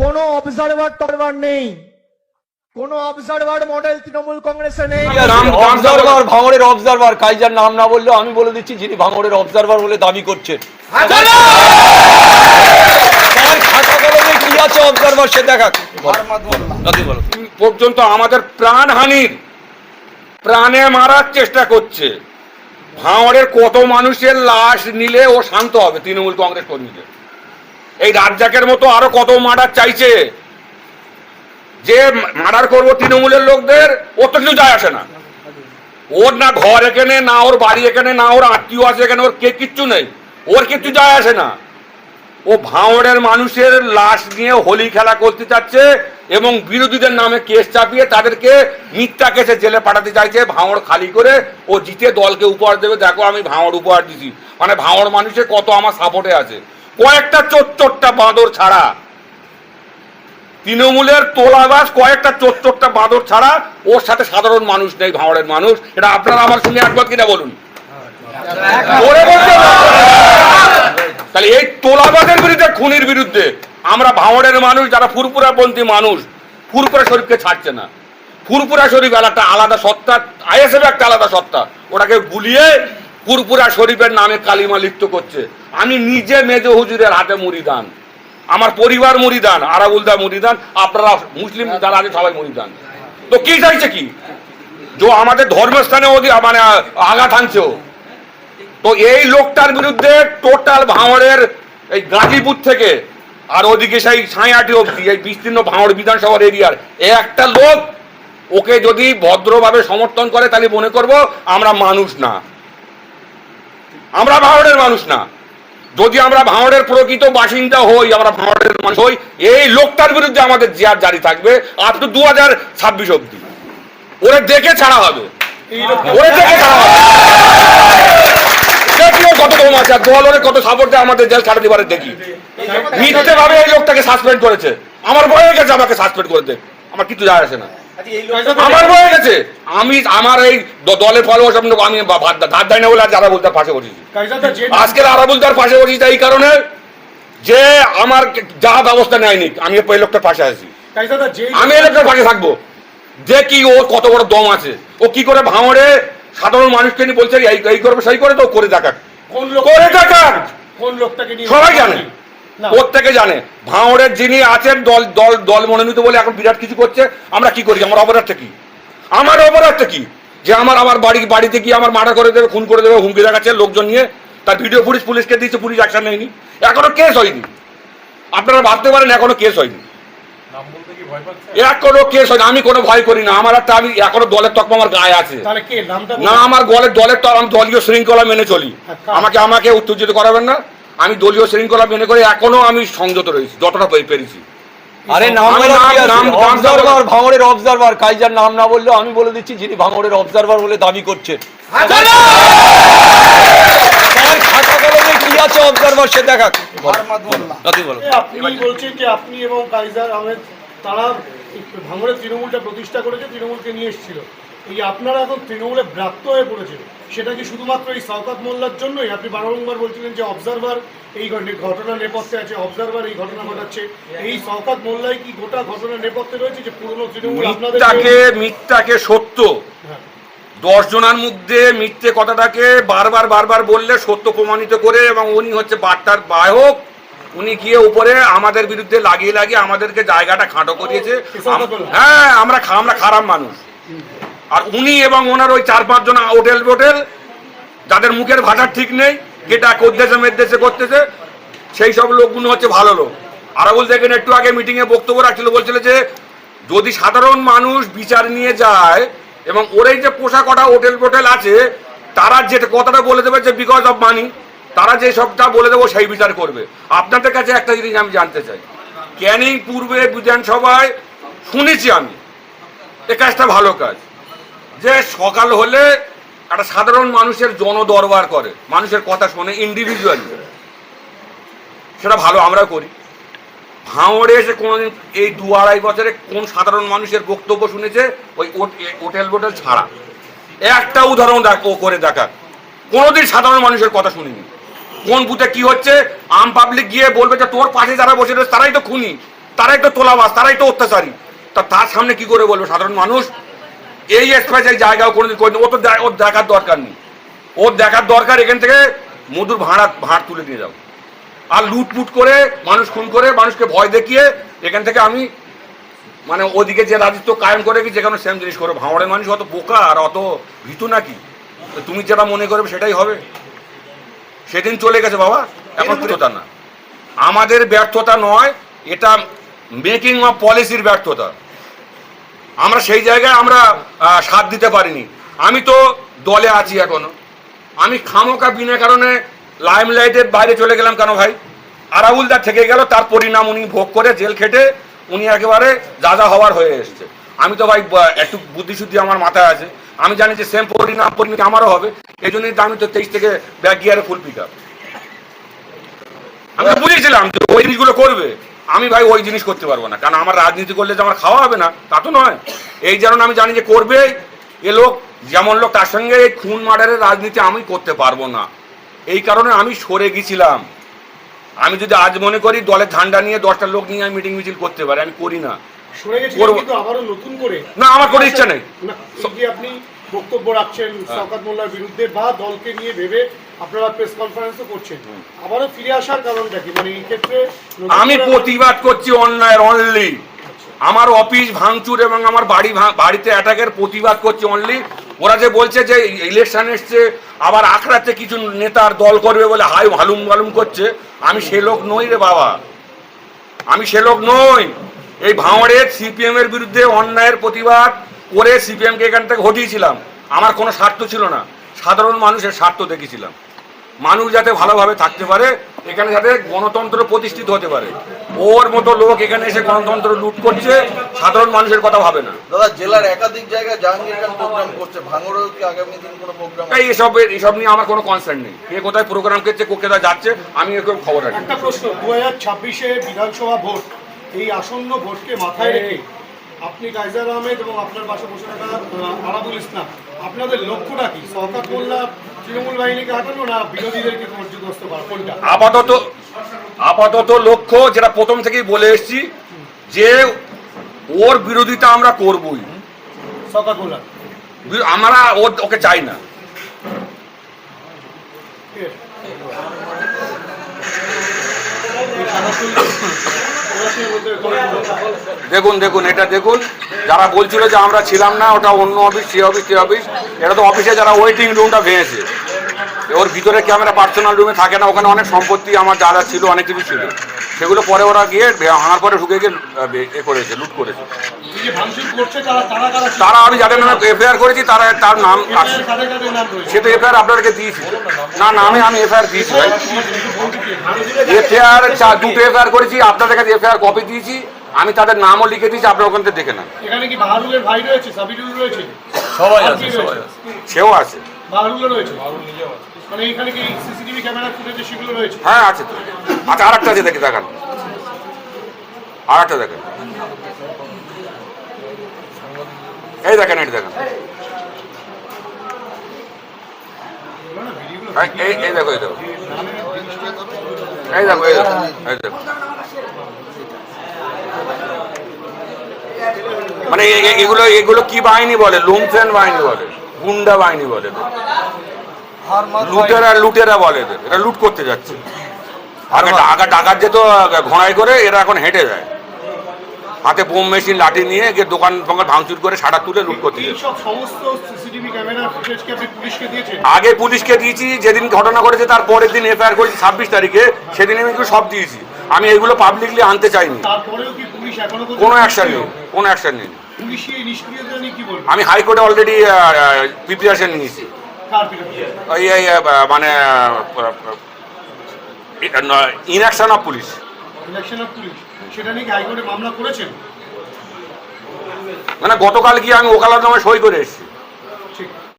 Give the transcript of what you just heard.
কোনো অবজারভার নেই, কোনো অবজারভার মডেল তৃণমূল কংগ্রেসে নেই। অবজারভার, ভাঙড়ের অবজারভার, কাইজার নাম না বললেও আমি বলে দিচ্ছি যিনি ভাঙড়ের অবজারভার বলে দাবি করছেন। কি আছে অবজারভার সে দেখা পর্যন্ত আমাদের প্রাণহানির, প্রাণে মারার চেষ্টা করছে। ভাঙড়ের কত মানুষের লাশ নিলে ও শান্ত হবে তৃণমূল কংগ্রেস কর্মীদের? এই রাজ্জাকের মতো আরো কত মার্ডার চাইছে, যে মার্ডার করবো তৃণমূলের লোকদের, ও তো কিছু যায় আসে না। ওর না ঘর এখানে, না ওর বাড়ি এখানে, না ওর আত্মীয় আছে এখানে, ওর কে কিচ্ছু নেই, ওর কিচ্ছু যায় আসে না। ও ভাঙড়ের মানুষের লাশ নিয়ে হোলি খেলা করতে চাচ্ছে এবং বিরোধীদের নামে কেস চাপিয়ে তাদেরকে মিথ্যা কেসে জেলে পাঠাতে চাইছে। ভাঙড় খালি করে ও জিতে দলকে উপহার দেবে, দেখো আমি ভাঙড় উপহার দিছি। মানে ভাঙড় মানুষের কত আমার সাপোর্টে আছে। কয়েকটা চোট্টা বাঁদর ছাড়া, তৃণমূলের তোলাবাস কয়েকটা চোট্টা বাঁদর ছাড়া ওর সাথে সাধারণ মানুষ নেই, ভাঙড়ের মানুষ। এটা আপনারা আমার সঙ্গে একবার কিনা বলুন। তাহলে এই তোলাবাজের বিরুদ্ধে, খুনির বিরুদ্ধে আমরা ভাঙড়ের মানুষ, যারা ফুরপুরাপন্থী মানুষ, ফুরপুরা শরীফকে ছাড়ছে না। ফুরপুরা শরীফ একটা আলাদা সত্তা, আইএসএফ একটা আলাদা সত্তা, ওটাকে গুলিয়ে ফুরপুরা শরীফের নামে কালিমা লিপ্ত করছে। আমি নিজে মেজো হুজুরের হাতে মুরিদান, আমার পরিবার মুরিদান, আরাবুলদা মুরিদান, আপনারা মুসলিম যারা আছে সবাই মুরিদান। তো কি চাইছে কি, যে আমাদের ধর্মস্থানে মানে আঘাত আনছে। তো এই লোকটার বিরুদ্ধে টোটাল ভাঙড়ের এই গাজীপুর থেকে আর ওদিকে সেই ছায়াটি অবধি এই বিস্তীর্ণ ভাঙড় বিধানসভার এরিয়ার একটা লোক ওকে যদি ভদ্রভাবে সমর্থন করে, তাহলে মনে করব আমরা মানুষ না, আমরা ভাঙড়ের মানুষ না। যদি আমরা ভাঙড়ের প্রকৃত বাসিন্দা হই, আমরা ভাঙড়ের মানুষ হই, এই লোকটার বিরুদ্ধে আমাদের জিয়ার জারি থাকবে আপ টু 2026 অব্দি। ওরে দেখে ছাড়া হবে, ওরে দেখে ছাড়া হবে। কত কম আছে, দল ওরে কত সাপোর্ট দেয়, আমাদের জেল ছাড়া দিবারে দেখি। মিথ্যে ভাবে এই লোকটাকে সাসপেন্ড করেছে। আমার বয়ে গেছে আমাকে সাসপেন্ড করে দেয়, আমার কিছু যায় আসে না। আমার বয়ে গেছে, আমি আমার এই দলের ফলোয়ার আমি ধার দেয় না বলে আজ আরাবুলদার পাশে বসেছি। আজকের আরাবুলদার পাশে বসেছি এই কারণে যে আমার যা ব্যবস্থা নেয়নি, আমি এই লোকটার পাশে আছি। আমি এই লোকটার পাশে থাকবো, দেখি ওর কত বড় দম আছে। ও কি করে ভাঙড়ে সাধারণ মানুষকে নিয়ে বলছে এই করবে সেই করে, তো করে দেখাক, করে দেখাক। সবাই জানে, প্রত্যেকে জানে ভাঙড়ের যিনি আছেন দল দল দল মনোনীত বলে এখন বিরাট কিছু করছে। আমরা কি করি, আমার অপরাধটা কি? আমার অপরাধটা কি যে আমার বাড়িতে গিয়ে আমার মার্ডার করে দেবে, খুন করে দেবে, হুমকি দেখাচ্ছে লোকজন নিয়ে। তার ভিডিও ফুটেজ পুলিশকে দিয়েছে, পুলিশ অ্যাকশন নেয়নি, এখনো কেস হয়নি। আপনারা ভাবতে পারেন এখনো কেস হয়নি, এখনো কেস হয়নি। আমি কোনো ভয় করি না, আমার একটা, আমি এখনো দলের তকমা আমার গায়ে আছে না, আমার দলের তক, আমি দলীয় শৃঙ্খলা মেনে চলি। আমাকে উত্তেজিত করাবেন না, আমি দলীয় শৃঙ্খলা মেনে করে এখনো আমি সংযত রয়েছি যতটা পেরেছি। আরে অবজারভার, ভাঙড়ের অবজারভার, কাইজার নাম না বললেও আমি বলে দিচ্ছি যিনি ভাঙড়ের অবজারভার বলে দাবি করছেন। কি আছে অবজারভার সে দেখা আপনি বলছেন যে আপনি এবং কাইজার আহমেদ তারা ভাঙড়ের তৃণমূলটা প্রতিষ্ঠা করেছে, তৃণমূলকে নিয়ে এসেছিল। এই আপনারা এখন তৃণমূলে ব্রাত্য হয়ে পড়েছেন, সেটা কি শুধুমাত্র এই শওকত মোল্লার জন্যই? আপনি বারংবার বলছিলেন যে অবজারভার এই ঘটনা নেপথ্যে আছে, অবজারভার এই ঘটনা ঘটাচ্ছে। এই শওকত মোল্লাই কি গোটা ঘটনা নেপথ্যে রয়েছে, যে পুরনো তৃণমূল আপনাদের মিথ্যাকে সত্য, 10 জনের মধ্যে মিথ্যে কথাটাকে বারবার বললে সত্য প্রমাণিত করে, এবং উনি হচ্ছে বার্তার বাহক। উনি গিয়ে উপরে আমাদের বিরুদ্ধে লাগিয়ে আমাদেরকে জায়গাটা খাটো করিয়েছে। হ্যাঁ, আমরা খারাপ মানুষ। আর উনি এবং ওনার ওই 4-5 জন হোটেল যাদের মুখের ভাষা ঠিক নেই, যেটা মেদেশে করতেছে, সেই সব লোকগুলো হচ্ছে ভালো লোক। আরাবুল দেখেন একটু আগে মিটিংয়ে বক্তব্য রাখছিল, বলছিল যে যদি সাধারণ মানুষ বিচার নিয়ে যায় এবং ওরাই যে পোশাক কটা হোটেল আছে, তারা যে কথাটা বলে দেবে যে বিকজ অফ মানি, তারা যে সবটা বলে দেবো সেই বিচার করবে। আপনাদের কাছে একটা জিনিস আমি জানতে চাই, ক্যানিং পূর্বে বিধানসভায় শুনেছি আমি, এ কাজটা ভালো কাজ, যে সকাল হলে একটা সাধারণ মানুষের জনদরবার করে, মানুষের কথা শোনে ইন্ডিভিজুয়ালি, সেটা ভালো আমরা করি। ভাঙড়ে এসে কোনোদিন এই 2-2.5 বছরে কোন সাধারণ মানুষের বক্তব্য শুনেছে ওই হোটেল ছাড়া? একটা উদাহরণ করে দেখা, কোনোদিন সাধারণ মানুষের কথা শুনিনি। কোন বুথে কি হচ্ছে, আম পাবলিক গিয়ে বলবে যে তোর পাশে যারা বসে রয়েছে তারাই তো খুনি, তারাই তো তোলাবাস, তারাই তো অত্যাচারী। তার সামনে কি করে বলবো সাধারণ মানুষ? এই স্পেস এই জায়গাও কোনোদিন করে ওর দেখার দরকার নেই। ওর দেখার দরকার এখান থেকে মধুর ভাড় তুলে নিয়ে যাও, আর লুটপুট করে মানুষ খুন করে মানুষকে ভয় দেখিয়ে এখান থেকে আমি মানে ওদিকে যে রাজত্ব কায়েম করে কি যেখানে সেম জিনিস করো। ভাঙড়ের মানুষ অত বোকা আর অত ভীতু নাকি? তুমি যেটা মনে করবে সেটাই হবে। সেদিন চলে গেছে বাবা, এখন ব্যর্থতা না, আমাদের ব্যর্থতা নয়, এটা মেকিং অফ পলিসির ব্যর্থতা। আমরা সেই জায়গায় আমরা সাথ দিতে পারিনি। আমি তো দলে আছি এখনো, আমি খামোকা বিনা কারণে লাইমলাইটের বাইরে চলে গেলাম কেন ভাই? আরাবুলদার থেকে গেল, তার পরিণাম উনি ভোগ করে জেল খেটে উনি একেবারে যা হওয়ার হয়ে এসছে। আমি তো ভাই একটু বুদ্ধিশুদ্ধি আমার মাথায় আছে, আমি জানি যে সেম পরিণাম আমারও হবে। এই জন্যই আমি তো 23 থেকে ব্যাক গিয়ারে ফুল পিক আপ। আমি তো বুঝেছিলাম যে ওই জিনিসগুলো করবে, আমি ভাই ওই জিনিস করতে পারবো না, কারণ আমার রাজনীতি করলে যে আমার খাওয়া হবে না তা তো নয়। এই যেমন আমি জানি যে করবে এ লোক, যেমন লোক, তার সঙ্গে এই খুন মার্ডারের রাজনীতি আমি করতে পারবো না। এই কারণে আমি সরে গেছিলাম। আমি যদি আজ মনে করি দলের ঝান্ডা নিয়ে 10টা লোক নিয়ে আমি মিটিং মিছিল করতে পারি, আমি করি না। না, আমার কোনো ইচ্ছা নেই। আপনি বক্তব্য রাখছেন শওকত মোল্লার বিরুদ্ধে বা দলকে নিয়ে ভেবে আপনারা প্রেস কনফারেন্সও করছেন, আবারও ফিরে আসার কারণটা কি? মানে এই ক্ষেত্রে আমি প্রতিবাদ করছি অন্যায়ের অনলি। আমার অফিস ভাঙচুর এবং আমার বাড়িতে অ্যাটাকের প্রতিবাদ করছি অনলি। ওরা যে বলছে যে ইলেকশন এসছে আবার আখড়াতে কিছু নেতার দল করবে বলে হাই হালুম করছে, আমি সে লোক নই রে বাবা, আমি সে লোক নই। এই ভাঙড়ের সিপিএম এর বিরুদ্ধে অন্যায়ের প্রতিবাদ করে সিপিএমকে এখান থেকে হটিয়েছিলাম। আমার কোনো স্বার্থ ছিল না, সাধারণ মানুষের স্বার্থ দেখেছিলাম। মানুষ যাতে ভালোভাবে থাকতে পারে, এখানে যাতে গণতন্ত্র প্রতিষ্ঠিত হতে পারে। ওর মতো লোক এখানে এসে গণতন্ত্র লুট করছে, সাধারণ মানুষের কথা ভাবে না। দাদা, জেলার একাধিক জায়গায় জাহাঙ্গীর খান প্রোগ্রাম করছে, ভাঙড়েও কি আগামী দিন কোনো প্রোগ্রাম? এইসব নিয়ে আমার কোনো কনসার্ন নেই। কে কোথায় প্রোগ্রাম করছে, কোথায় যাচ্ছে, আমি এরকম খবর রাখি। একটা প্রশ্ন, 2026-এ বিধানসভা ভোট, এই আসন্ন ভোটকে মাথায় রেখে আপনি কাইজার আহমেদ এবং আপনার পাশে বসে থাকা আরাবুল ইসলাম, আপনাদের লক্ষ্যটা কি? শওকত মোল্লা তৃণমূল বাহিনীকে হাঁটানো না বিরোধীদেরকে পর্যদস্ত করা, কোনটা? আপাতত লক্ষ্য, যেটা প্রথম থেকেই বলে এসেছি, যে ওর বিরোধিতা আমরা করবই। শওকত মোল্লা আমরা ওকে চাই না। দেখুন এটা দেখুন, যারা বলছিল যে আমরা ছিলাম না, ওটা অন্য অফিস, সে অফিস, সে অফিস, এটা তো অফিসে যারা ওয়েটিং রুমটা ভেঙেছে, ওর ভিতরে ক্যামেরা পার্সোনাল রুমে থাকে না, ওখানে অনেক সম্পত্তি আমার যা ছিল, অনেক কিছু ছিল, সেগুলো পরে ওরা গিয়ে ভাঙার পরে ঢুকে গিয়ে এ করেছে, লুট করেছে। তারা আমি যাদের নামে এফআইআর করেছি তার নাম আছে, সে তো এফআইআর আপনাদেরকে দিয়েছি। না আমি এফআইআর দিয়েছি ভাই, এফআইআর 2টো এফআইআর করেছি, আপনাদের কাছে এফআইআর কপি দিয়েছি, আমি তাদের নামও লিখে দিয়েছি, আপনার ওখান থেকে দেখে নেন। এখানে কি বাহারুলের ভাই রয়েছে, সাবিরুল রয়েছে, সবাই আছে, সেও আছে, বাহারুলও রয়েছে, মানে এখানে কি সিসিটিভি ক্যামেরা ফুটেজে সেগুলো রয়েছে? হ্যাঁ আছে তো। আচ্ছা, আরেকটা আছে, দেখি দেখান, আরেকটা দেখেন, এই দেখেন, এটা দেখেন, এই দেখো, এই দেখো, এই দেখো, এই দেখো, মানে এগুলো কি বাহিনী বলে? লুমফেন বাহিনী বলে, গুন্ডা বাহিনী বলে, লুটেরা বলে। এরা লুট করতে যাচ্ছে। আগে ডাকাত যেত ঘোড়ায় করে, এরা এখন হেঁটে যায়, হাতে বোম মেশিন লাঠি নিয়ে গিয়ে দোকান ভাঙচুর করে সাটা তুলে লুট করতে যাচ্ছে। আগে পুলিশকে দিয়েছি, যেদিন ঘটনা ঘটেছে তার পরের দিন এফআইআর করেছি 26 তারিখে, সেদিন আমি সব দিয়েছি। আমি এগুলো পাবলিকলি আনতে চাইনি, কোনো অ্যাকশন নেই। আমি হাইকোর্টে অলরেডি প্রিপারেশন নিয়েছি, মানে ইনঅ্যাকশন অফ পুলিশ। মানে গতকাল গিয়ে আমি ওকালতনামায় সই করে এসেছি।